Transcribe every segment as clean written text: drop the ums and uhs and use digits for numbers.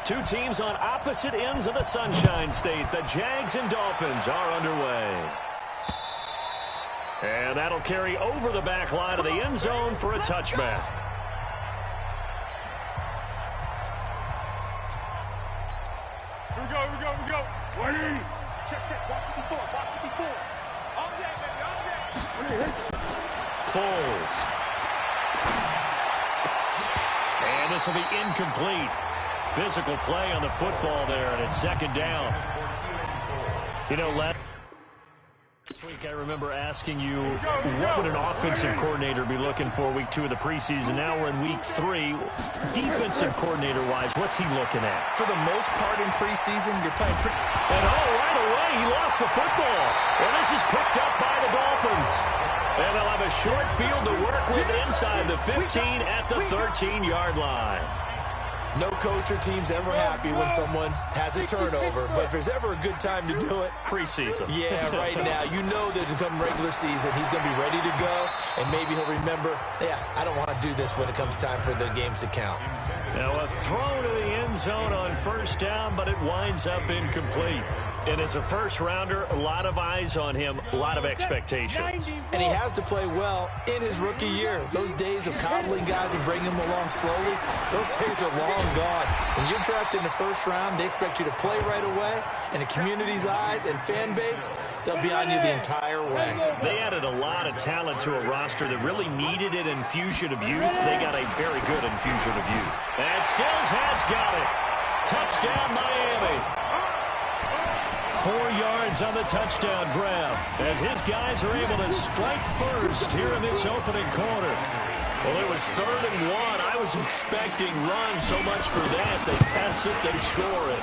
Two teams on opposite ends of the Sunshine State. The Jags and Dolphins are underway. And that'll carry over the back line of the end zone for a touchback. Here we go. Wait. Check. Walk 54. On deck, baby, on deck. Foles. And this will be incomplete. Physical play on the football there, and it's second down. You know, last week I remember asking you, what would an offensive coordinator be looking for week 2 of the preseason? Now we're in week 3. Defensive coordinator-wise, what's he looking at? For the most part in preseason, you're playing pretty... And right away, he lost the football. Well, this is picked up by the Dolphins. And they'll have a short field to work with inside the 15 at the 13-yard line. No coach or team's ever happy when someone has a turnover, but if there's ever a good time to do it, preseason. Yeah, right now. You know that come regular season, he's going to be ready to go, and maybe he'll remember, yeah, I don't want to do this when it comes time for the games to count. Now a throw to the end zone on first down, but it winds up incomplete. And as a first-rounder, a lot of eyes on him, a lot of expectations. And he has to play well in his rookie year. Those days of coddling guys and bringing them along slowly, those days are long gone. When you're drafted in the first round, they expect you to play right away. And the community's eyes and fan base, they'll be on you the entire way. They added a lot of talent to a roster that really needed an infusion of youth. They got a very good infusion of youth. And Stills has got it. Touchdown, Miami. 4 yards on the touchdown grab as his guys are able to strike first here in this opening quarter. Well, it was 3rd and 1. I was expecting runs so much for that. They pass it, they score it.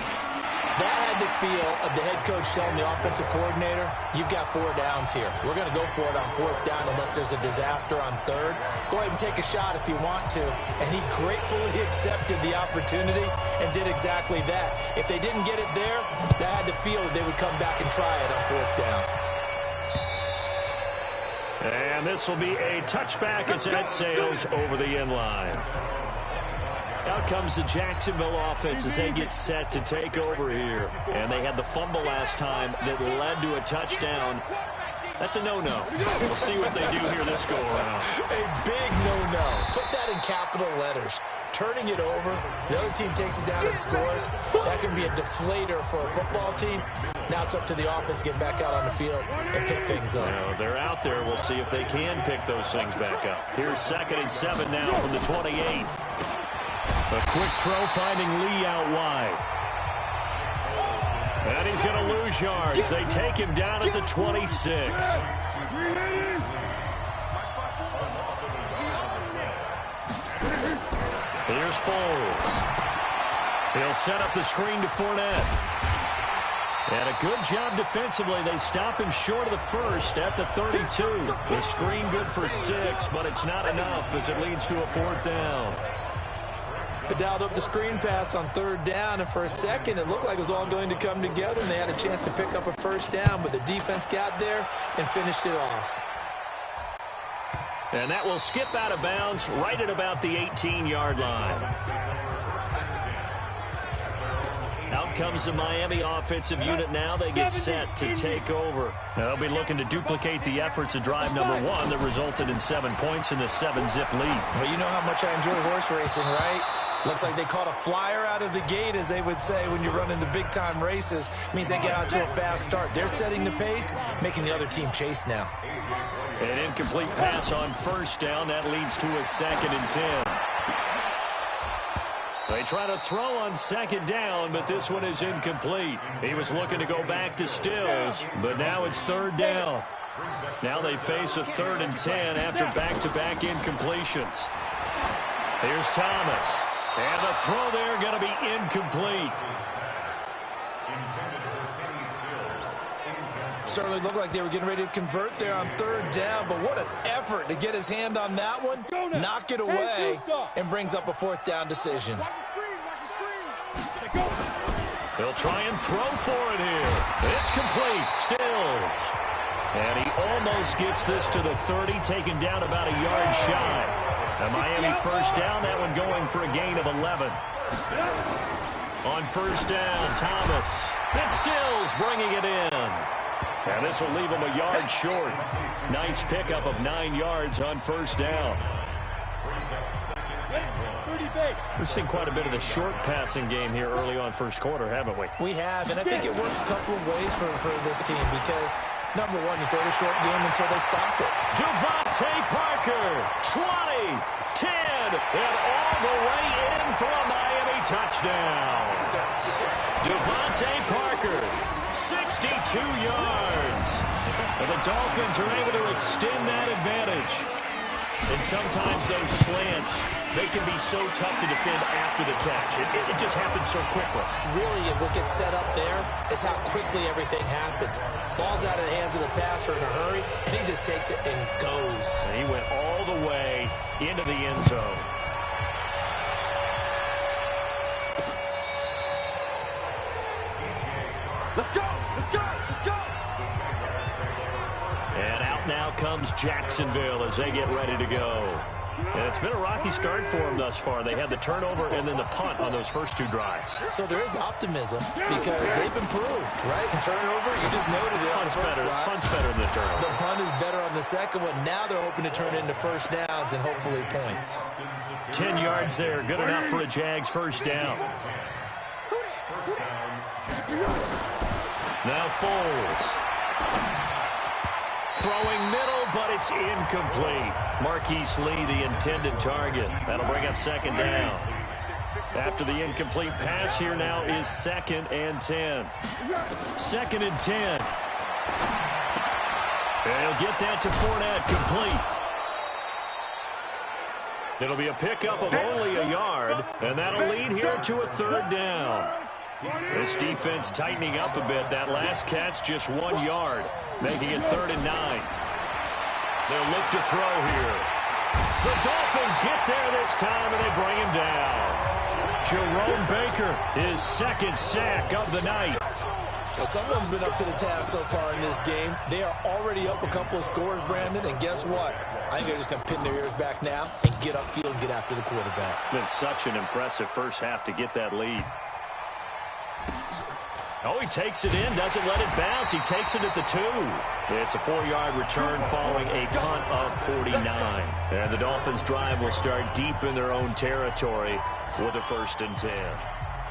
That had the feel of the head coach telling the offensive coordinator, you've got 4 downs here. We're going to go for it on 4th down unless there's a disaster on 3rd. Go ahead and take a shot if you want to. And he gratefully accepted the opportunity and did exactly that. If they didn't get it there, that had the feel that they would come back and try it on 4th down. And this will be a touchback as it sails over the end line. Out comes the Jacksonville offense as they get set to take over here. And they had the fumble last time that led to a touchdown. That's a no-no. We'll see what they do here this go-around. A big no-no. Put that in capital letters. Turning it over, the other team takes it down and scores. That can be a deflator for a football team. Now it's up to the offense to get back out on the field and pick things up. Now, they're out there. We'll see if they can pick those things back up. Here's 2nd and 7 now from the 28. A quick throw finding Lee out wide. And he's going to lose yards. They take him down at the 26. Here's Foles. He'll set up the screen to Fournette. And a good job defensively. They stop him short of the first at the 32. The screen good for 6, but it's not enough as it leads to a 4th down. They dialed up the screen pass on 3rd down, and for a second it looked like it was all going to come together, and they had a chance to pick up a 1st down, but the defense got there and finished it off. And that will skip out of bounds right at about the 18-yard line. Out comes the Miami offensive unit now. They get set to take over. They'll be looking to duplicate the efforts of drive number 1 that resulted in 7 points in the 7-zip lead. Well, you know how much I enjoy horse racing, right? Looks like they caught a flyer out of the gate, as they would say when you're running the big-time races. Means they get out to a fast start. They're setting the pace, making the other team chase now. An incomplete pass on 1st down. That leads to a 2nd and 10. They try to throw on 2nd down, but this one is incomplete. He was looking to go back to Stills, but now it's 3rd down. Now they face a 3rd and 10 after back-to-back incompletions. Here's Thomas. And the throw there going to be incomplete. Certainly looked like they were getting ready to convert there on 3rd down, but what an effort to get his hand on that one, knock it away, and brings up a 4th down decision. He'll try and throw for it here. It's complete. Stills. And he almost gets this to the 30, taken down about a yard shy. A Miami 1st down, that one going for a gain of 11. On first down, Thomas. It's Stills bringing it in. And this will leave him a yard short. Nice pickup of 9 yards on first down. We've seen quite a bit of the short passing game here early on first quarter, haven't we? We have, and I think it works a couple of ways for this team because, number one, you throw the short game until they stop it. Devontae Parker, 20, 10, and all the way in for a Miami touchdown. Devontae Parker, 62 yards. And the Dolphins are able to extend that advantage. And sometimes those slants, they can be so tough to defend after the catch. It just happens so quickly. Really, what gets set up there is how quickly everything happens. Ball's out of the hands of the passer in a hurry, and he just takes it and goes. And he went all the way into the end zone. Let's go! Let's go! Let's go! And out now comes Jacksonville as they get ready to go. And it's been a rocky start for them thus far. They had the turnover and then the punt on those first 2 drives. So there is optimism because they've improved, right? And turnover, you just noted it. Punt's better than the turnover. The punt is better on the second one. Now they're hoping to turn into first downs and hopefully points. 10 yards there, good enough for a Jags first down. Now Foles. Throwing middle, but it's incomplete. Marquise Lee, the intended target. That'll bring up second down. After the incomplete pass, here now is 2nd and 10. 2nd and 10. And he'll get that to Fournette, complete. It'll be a pickup of only a yard, and that'll lead here to a 3rd down. This defense tightening up a bit. That last catch, just 1 yard, making it 3rd and 9. They'll look to throw here. The Dolphins get there this time, and they bring him down. Jerome Baker, his 2nd sack of the night. Well, someone's been up to the task so far in this game. They are already up a couple of scores, Brandon, and guess what? I think they're just going to pin their ears back now and get upfield and get after the quarterback. Been such an impressive first half to get that lead. Oh, he takes it in, doesn't let it bounce. He takes it at the 2. It's a 4-yard return following a punt of 49. And the Dolphins' drive will start deep in their own territory with a 1st and 10.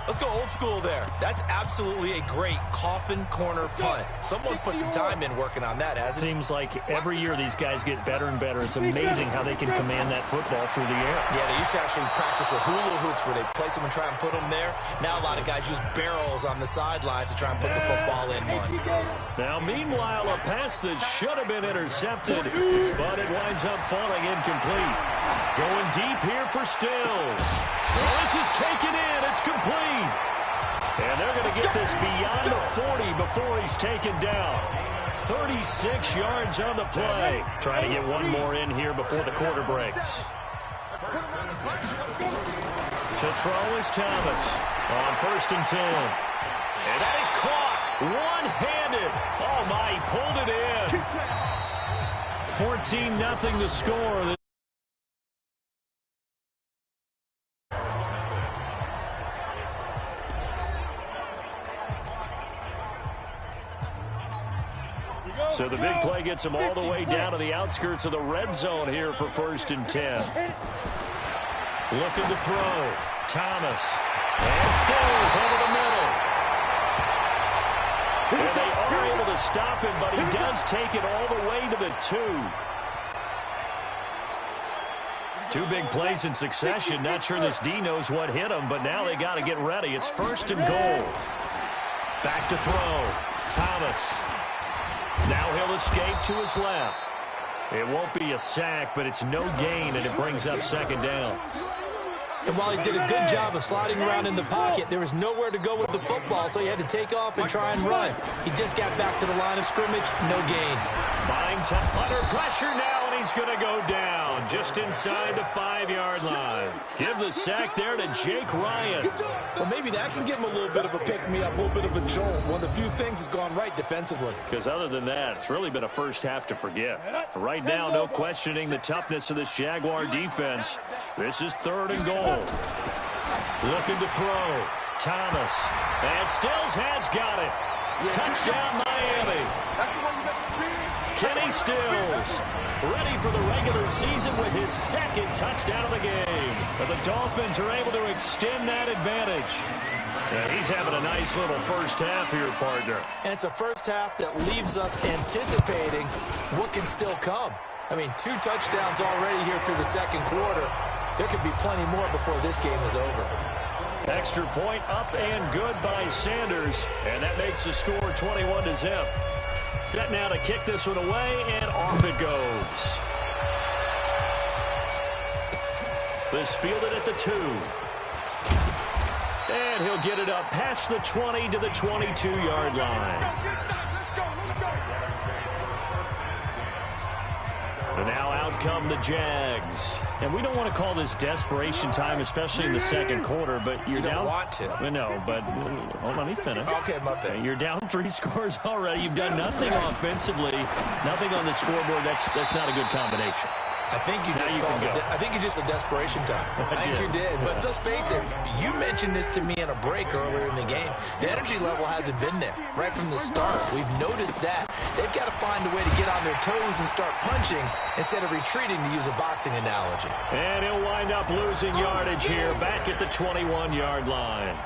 Let's go old school there. That's absolutely a great coffin corner punt. Someone's put some time in working on that, hasn't it? Seems like every year these guys get better and better. It's amazing how they can command that football through the air. Yeah, they used to actually practice with hula hoops where they place them and try and put them there. Now a lot of guys use barrels on the sidelines to try and put the football in one. Now, meanwhile, a pass that should have been intercepted, but it winds up falling incomplete. Going deep here for Stills. Well, this is taken in. It's complete. And they're going to get this beyond the 40 before he's taken down. 36 yards on the play. Trying to get one more in here before the quarter breaks. To throw is Thomas on 1st and 10. And that is caught one-handed. Oh, my, he pulled it in. 14-0 the score. So the big play gets him all the way down to the outskirts of the red zone here for 1st and 10. Looking to throw. Thomas. And Stills over the middle. And they are able to stop him, but he does take it all the way to the 2. 2 big plays in succession. Not sure this D knows what hit him, but now they got to get ready. It's 1st and goal. Back to throw. Thomas. Now he'll escape to his left. It won't be a sack, but it's no gain, and it brings up 2nd down. And while he did a good job of sliding around in the pocket, there was nowhere to go with the football, so he had to take off and try and run. He just got back to the line of scrimmage, no gain. Buying time under pressure now, and he's going to go down just inside the 5-yard line. Give the sack there to Jake Ryan. Well, maybe that can give him a little bit of a pick-me-up, a little bit of a jolt. One of the few things that's gone right defensively. Because other than that, it's really been a first half to forget. Right now, no questioning the toughness of this Jaguar defense. This is 3rd and goal. Looking to throw. Thomas. And Stills has got it. Touchdown, Miami. Kenny Stills ready for the regular season with his second touchdown of the game. But the Dolphins are able to extend that advantage. And he's having a nice little first half here, partner. And it's a first half that leaves us anticipating what can still come. I mean, 2 touchdowns already here through the second quarter. There could be plenty more before this game is over. Extra point up and good by Sanders. And that makes the score 21-0. Set now to kick this one away, and off it goes. This fielded at the 2. And he'll get it up past the 20 to the 22-yard line. And now out come the Jags. And we don't want to call this desperation time, especially in the second quarter, but you're you don't down. Want to. No, but hold on, let me finish. Okay, my bad. You're down 3 scores already. You've done nothing offensively, nothing on the scoreboard. That's not a good combination. I think you just called it. I think you just a desperation time. I think you did. But let's face it, you mentioned this to me in a break earlier in the game. The energy level hasn't been there right from the start. We've noticed that. They've got to find a way to get on their toes and start punching instead of retreating, to use a boxing analogy. And he'll wind up losing yardage here back at the 21-yard line.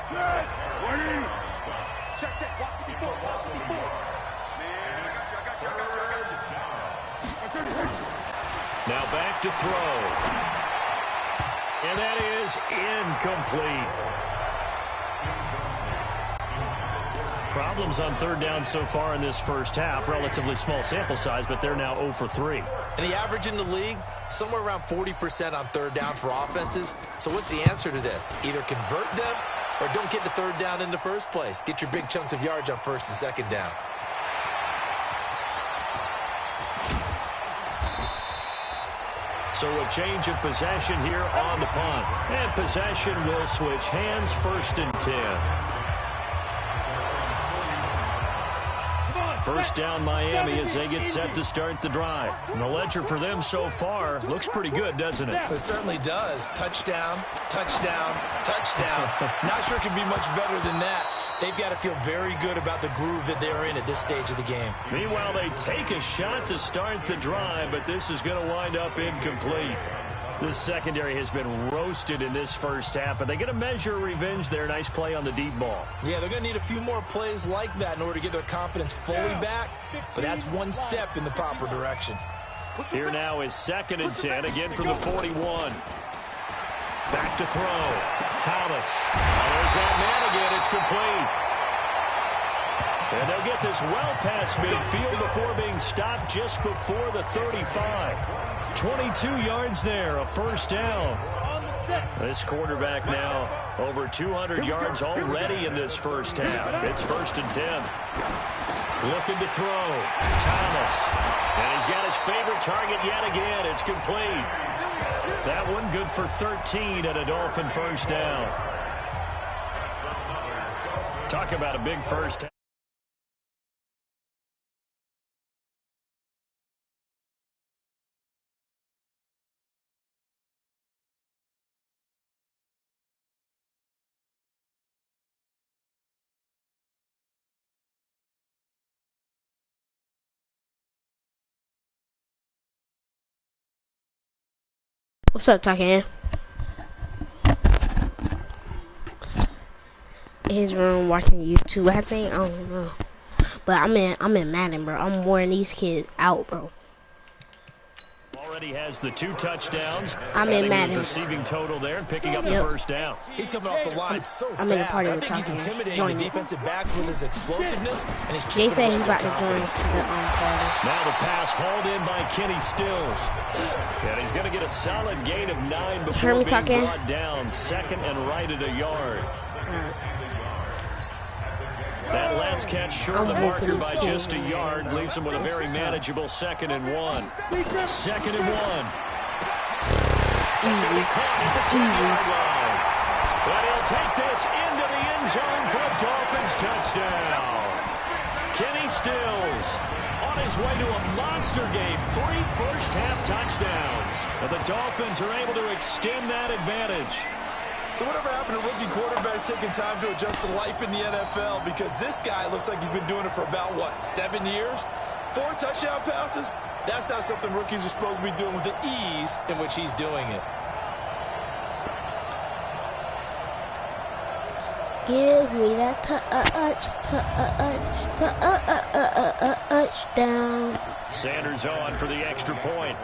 Now back to throw. And that is incomplete. Problems on third down so far in this first half. Relatively small sample size, but they're now 0 for 3. And the average in the league, somewhere around 40% on third down for offenses. So what's the answer to this? Either convert them or don't get to third down in the first place. Get your big chunks of yards on first and second down. So a change of possession here on the punt. And possession will switch hands, 1st and 10. First down Miami as they get set to start the drive. And the ledger for them so far looks pretty good, doesn't it? It certainly does. Touchdown, touchdown, touchdown. Not sure it can be much better than that. They've got to feel very good about the groove that they're in at this stage of the game. Meanwhile, they take a shot to start the drive, but this is going to wind up incomplete. This secondary has been roasted in this first half, but they get a measure of revenge there. Nice play on the deep ball. Yeah, they're going to need a few more plays like that in order to get their confidence fully back, but that's one step in the proper direction. Here now is 2nd and 10, again from the 41. Back to throw. Thomas. There's that man again. It's complete. And they'll get this well past midfield before being stopped just before the 35. 22 yards there, a first down. This quarterback now over 200 yards already in this first half. It's 1st and 10. Looking to throw. Thomas. And he's got his favorite target yet again. It's complete. That one good for 13 and a Dolphin first down. Talk about a big first half. What's up, Takan? His room watching YouTube, I think. I don't know. But I'm in Madden, bro. I'm wearing these kids out, bro. Already has the 2 touchdowns. I'm in Madden. Receiving total there and picking up the first down. He's coming off the line so fast. I'm in the party I with think he's Takan. intimidating the defensive backs with his explosiveness and his Jay said he's about to join the party. Now the pass hauled in by Kenny Stills. And he's going to get a solid gain of 9 before being brought down. 2nd and right at a yard. That last catch short of the marker by just a yard leaves him with a very manageable 2nd and 1. 2nd and 1. Easy. But he'll take this into the end zone for a Dolphins touchdown. Kenny Stills on his way to a monster game. 3 first-half touchdowns. And the Dolphins are able to extend that advantage. So whatever happened to rookie quarterbacks taking time to adjust to life in the NFL? Because this guy looks like he's been doing it for about, what, 7 years? 4 touchdown passes? That's not something rookies are supposed to be doing with the ease in which he's doing it. Give me that touchdown. Sanders on for the extra point.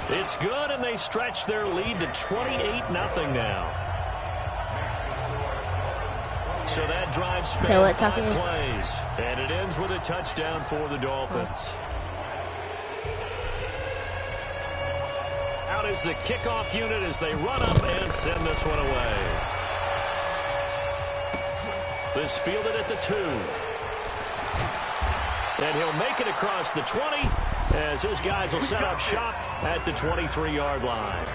It's good, and they stretch their lead to 28-0 now. So that drive spanned 5 plays, and it ends with a touchdown for the Dolphins. Out is the kickoff unit as they run up and send this one away. This fielded at the 2. And he'll make it across the 20 as his guys will set up shop at the 23-yard line.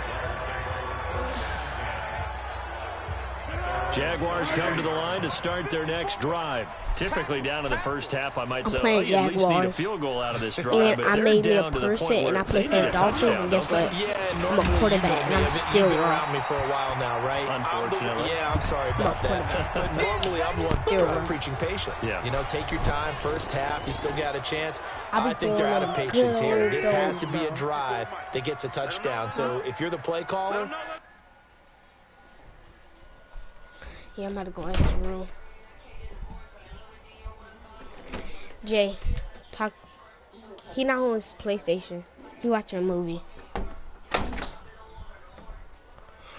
Jaguars come to the line to start their next drive. Typically down in the first half, I might say, oh, you at least need a field goal out of this drive. And I made me a person, and I played for the Dolphins, and guess what? I'm a quarterback, and I'm still been around me for a while now, right? Unfortunately. I'm sorry about that. But normally, I'm the one preaching patience. Yeah. You know, take your time. First half, you still got a chance. I think they're out of patience here. This has to be a drive that gets a touchdown. So if you're the play caller, yeah, I'm about to go in his room. Jay, talk. He not on his PlayStation. He watching a movie.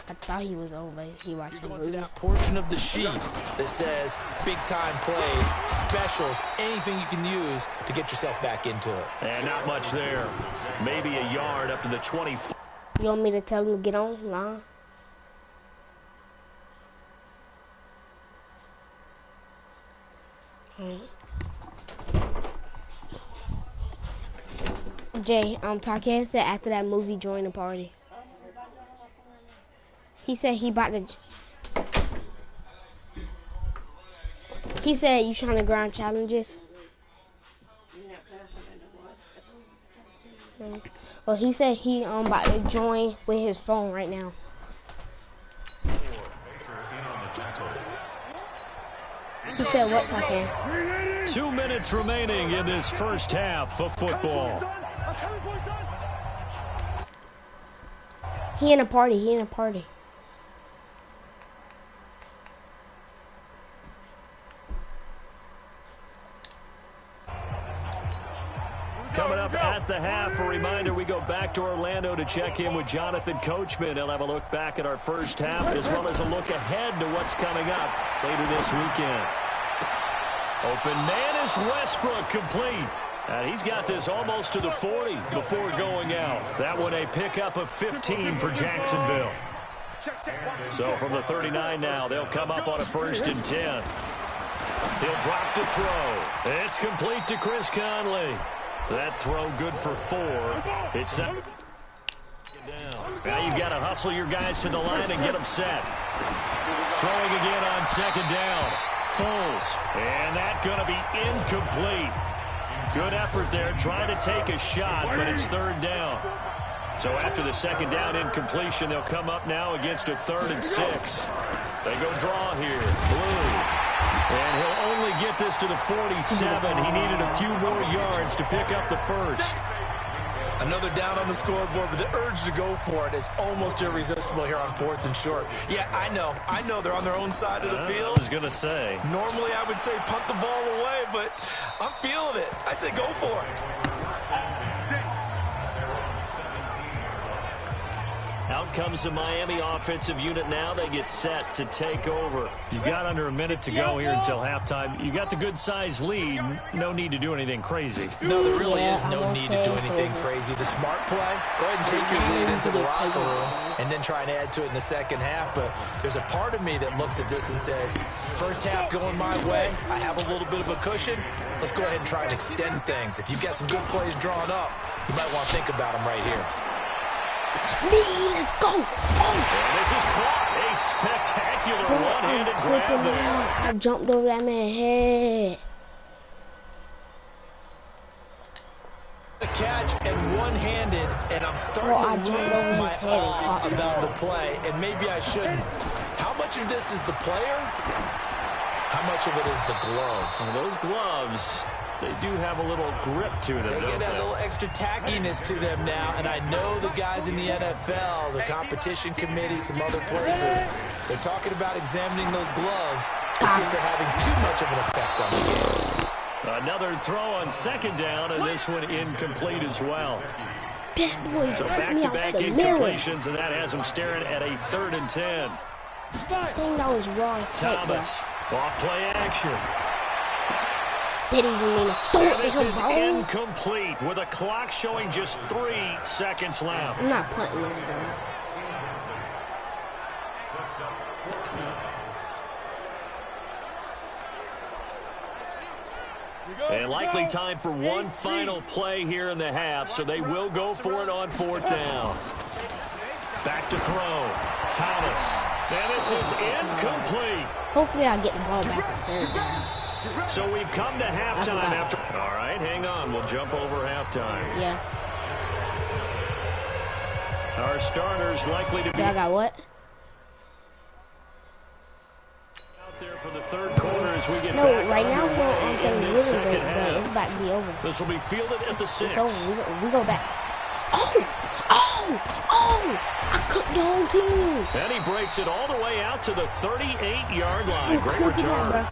I thought he was on, but he watching a movie. to that portion of the sheet that says big time plays, specials, anything you can use to get yourself back into it. And not much there. Maybe a yard up to the 24. You want me to tell him to get on? Nah. Jay, Taquez said after that movie, join the party. He said he about to. He said you trying to grind challenges. Well, he said he about to join with his phone right now. He said what, Taquez? 2 minutes remaining in this first half of football. He in a party. He in a party. Coming up at the half, a reminder, we go back to Orlando to check in with Jonathan Coachman. He'll have a look back at our first half as well as a look ahead to what's coming up later this weekend. Open man is Westbrook, complete. And he's got this almost to the 40 before going out. That one a pickup of 15 for Jacksonville. So from the 39 now, they'll come up on a 1st and 10. He'll drop to throw. It's complete to Chris Conley. That throw good for 4. It's set. Now you've got to hustle your guys to the line and get them set. Throwing again on 2nd down. Foles. And that's going to be incomplete. Good effort there, trying to take a shot, but it's 3rd down. So after the 2nd down incompletion, they'll come up now against a 3rd and 6. They go draw here. Blue. And he'll only get this to the 47. He needed a few more yards to pick up the 1st. Another down on the scoreboard, but the urge to go for it is almost irresistible here on 4th and short. Yeah, I know they're on their own side of the field. I was going to say. Normally I would say punt the ball away, but I'm feeling it. I say go for it. Out comes the Miami offensive unit now. They get set to take over. You've got under a minute to go here until halftime. You got the good-sized lead. No need to do anything crazy. No, there really is no need to do anything crazy. The smart play, go ahead and take your lead into the locker room and then try and add to it in the 2nd half. But there's a part of me that looks at this and says, first half going my way, I have a little bit of a cushion. Let's go ahead and try and extend things. If you've got some good plays drawn up, you might want to think about them right here. Let's go. And this is caught. A spectacular one-handed grab there. I jumped over that man's head. catch and one-handed, and I'm starting to lose my awe about the play, and maybe I shouldn't. How much of this is the player? How much of it is the glove? Well, those gloves, they do have a little grip to them, They get that little extra tackiness to them now, and I know the guys in the NFL, the competition committee, some other places, they're talking about examining those gloves to see if they're having too much of an effect on the game. Another throw on second down, and this one incomplete as well. So back-to-back incompletions, and that has him staring at a 3rd and 10. I think that was wrong. Thomas, off play action. Didn't even mean to throw it. This is incomplete with a clock showing just 3 seconds left. I'm not punting this, bro. And likely time for one final play here in the half, so they will go for it on 4th down. Back to throw. Thomas. And this is incomplete. Hopefully I'll get the ball back on 3rd down. So we've come to halftime after. All right, hang on. We'll jump over halftime. Yeah. Our starters likely to be. I got what? Out there for the 3rd quarter as we get No, back right now we're on in things this really second great, but half. it's about to be over. This will be fielded at the 6. It's over. We go back. Oh! I cooked the whole team. And he breaks it all the way out to the 38-yard line. Great return.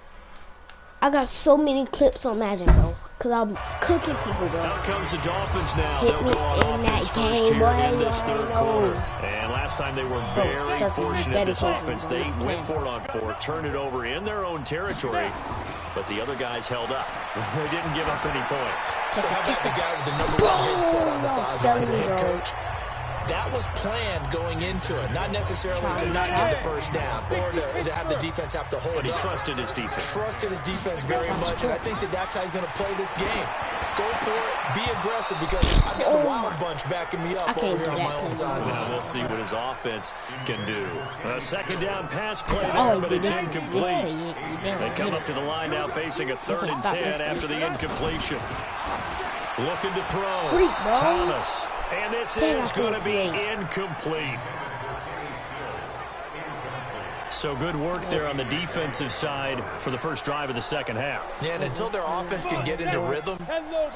I got so many clips on Madden, bro. Because I'm cooking people, bro. Out comes the Dolphins now. Hit They'll me go on in offense that first game, here boy. in this You 3rd already quarter. know. And last time they were very Circle fortunate, this better offense. They person, bro. went for it on 4th, turned it over in their own territory. But the other guys held up. They didn't give up any points. So how about the guy with the number 1 headset on the sideline as a head coach? That was planned going into it, not necessarily to not get the first down or to have the defense have to hold But he up. trusted his defense. Trusted his defense very much, and I think that's how he's going to play this game. Go for it, be aggressive, because I've got the Wild Bunch backing me up over here on my own side. Now we'll see what his offense can do. A 2nd down pass play there, Oh, but it's incomplete. They They come up to the line now facing a 3rd and 10 after the incompletion. Looking to throw. Freak, bro. Thomas. And this is going to be incomplete. So good work there on the defensive side for the first drive of the second half. Yeah, and until their offense can get into rhythm,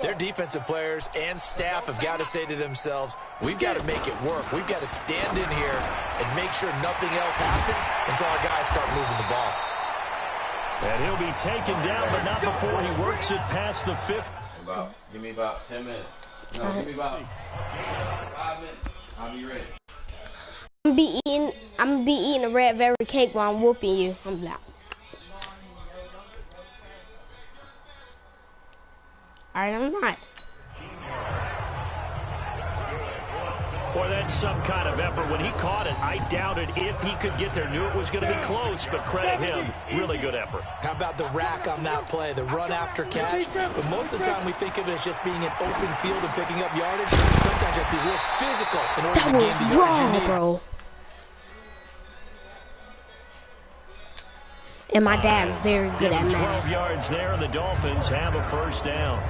their defensive players and staff have got to say to themselves, we've got to make it work. We've got to stand in here and make sure nothing else happens until our guys start moving the ball. And he'll be taken down, but not before he works it past the 5th. Give me about 10 minutes. No, give me about 5 minutes. I'll be ready. I'm gonna be eating a red velvet cake while I'm whooping you. I'm like, alright, I'm not. Boy, that's some kind of effort. When he caught it, I doubted if he could get there. Knew it was going to be close, but credit him. Really good effort. How about the rack on that play, the run after catch? But most of the time we think of it as just being an open field and picking up yardage. Sometimes you have to be real physical in order That to gain the was yardage you wrong, need. bro. And my dad's very good at 12 math. yards there, and the Dolphins have a first down.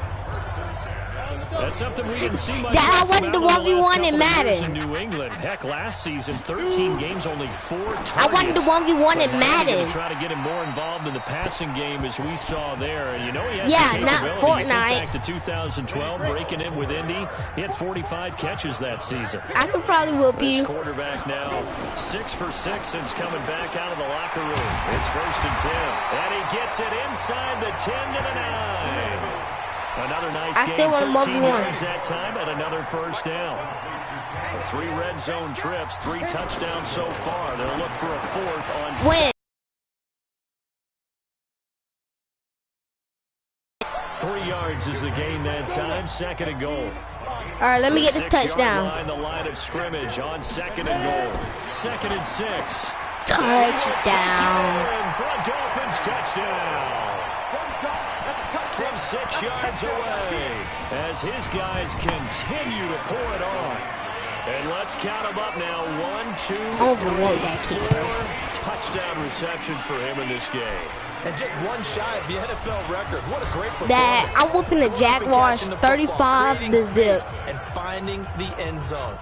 That's something we didn't see much Dad, I of wanted from the out of the 1v1 last in couple of years Madden. in New England. Heck, last season, 13 games, only 4 targets. I wanted the 1v1 in But now they're Madden. gonna try to get him more involved in the passing game, as we saw there. And you know he has Yeah, the not capability. You think Fortnite. back to 2012, breaking in with Indy. He had 45 catches that season. I could probably whoop This you. quarterback now 6 for 6 since coming back out of the locker room. It's 1st and 10. And he gets it inside the 10 to the 9. Another nice I game, still want 13 1v1. yards that time, and another first down. 3 red zone trips, 3 touchdowns so far. They'll look for a 4th on Win. 3 yards is the gain that time. 2nd and goal. Alright, let me get the 6-yard touchdown. line, the line of scrimmage on 2nd and goal. 2nd and 6. Touchdown. For a Dolphins touchdown. From 6 yards away, as his guys continue to pour it on. And let's count him up now. 1, 2, overworked that kick, bro. 4 touchdown receptions for him in this game. And just one shy of the NFL record. What a great performance. That I'm whooping the Jaguars 35-0. And finding the end zone.